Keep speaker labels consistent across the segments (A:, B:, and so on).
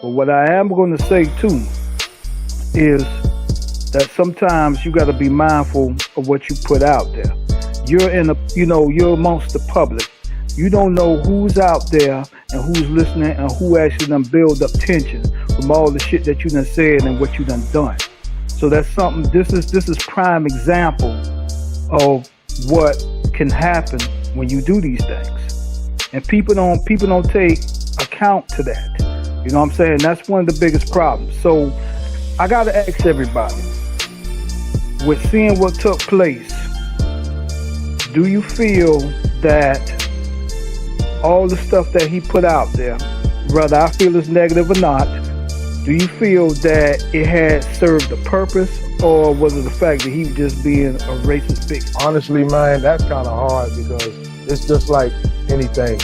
A: But what I am going to say too is that sometimes you got to be mindful of what you put out there. You're you're amongst the public. You don't know who's out there and who's listening and who actually done build up tension from all the shit that you done said and what you done. So that's something. This is prime example of what can happen when you do these things, and people don't take account to that. You know what I'm saying? That's one of the biggest problems. So I gotta ask everybody, with seeing what took place, do you feel that all the stuff that he put out there, whether I feel it's negative or not, do you feel that it had served a purpose, or was it the fact that he was just being a racist bigot?
B: Honestly, man, that's kind of hard because it's just like anything.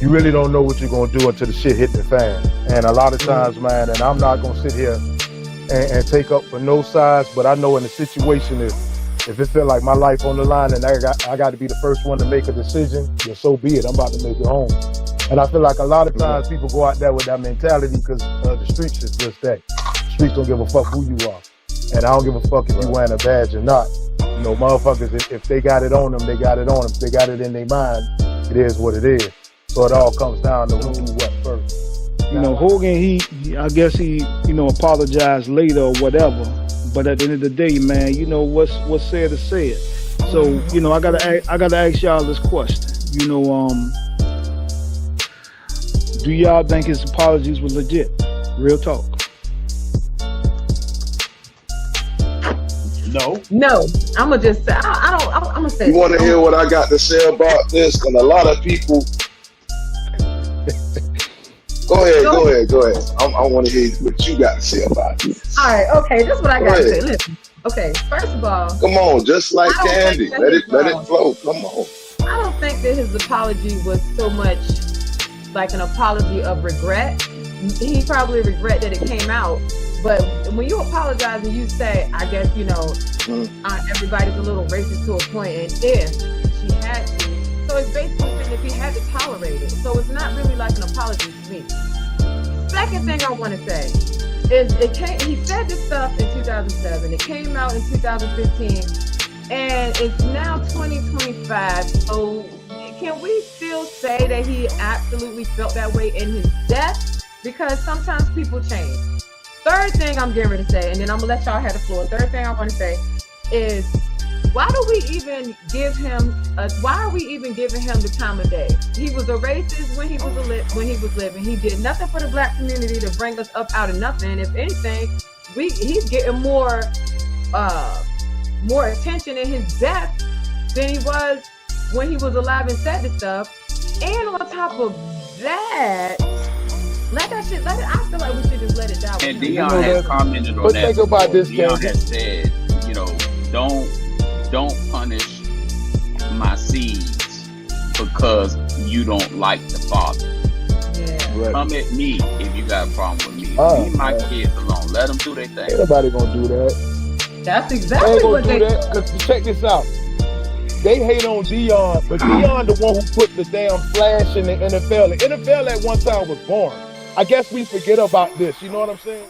B: You really don't know what you're going to do until the shit hit the fan. And a lot of times, man, and I'm not going to sit here and take up for no sides, but I know in the situation, if it felt like my life on the line and I got to be the first one to make a decision, then so be it. I'm about to make it home. And I feel like a lot of times people go out there with that mentality because the streets is just that. The streets don't give a fuck who you are. And I don't give a fuck if you wearing a badge or not. You know, motherfuckers, if they got it on them, they got it on them. If they got it in their mind, it is what it is. So it all comes down to who do what first.
A: You know, Hogan, I guess he apologized later or whatever. But at the end of the day, man, you know, what's said is said. So, you know, I gotta ask y'all this question. You know, do y'all think his apologies were legit? Real talk.
C: No. I'm gonna just say, I'm gonna say.
D: You want to hear what I got to say about this? And a lot of people. Go ahead. I want to hear what you got to say about this.
C: All right, okay, this is what I got to say. Listen, okay, first of all,
D: come on, just like Kandi, let it flow. Come on.
C: I don't think that his apology was so much like an apology of regret. He probably regret that it came out, but when you apologize and you say, I guess everybody's a little racist to a point, and if she had to. So it's basically saying if he had to tolerate it. So it's not really like an apology to me. Second thing I want to say is he said this stuff in 2007. It came out in 2015. And it's now 2025. So can we still say that he absolutely felt that way in his death? Because sometimes people change. Third thing I'm getting ready to say, and then I'm going to let y'all have the floor. Third thing I want to say is, why are we even giving him the time of day? He was a racist when he was living. He did nothing for the black community to bring us up out of nothing. If anything, he's getting more attention in his death than he was when he was alive and said this stuff. And on top of that, I feel like we should just let it die.
E: And Dion has commented on that.
B: Think about this,
E: Dion has said, don't punish my seeds because you don't like the father.
C: Yeah.
B: Right.
E: Come at me if you got a problem with me. Leave my kids alone. Let them do their thing.
B: Ain't nobody gonna do that.
C: That's exactly what they do.
B: Because check this out. They hate on Dion, but Dion the one who put the damn flash in the NFL. The NFL at one time was born. I guess we forget about this. You know what I'm saying?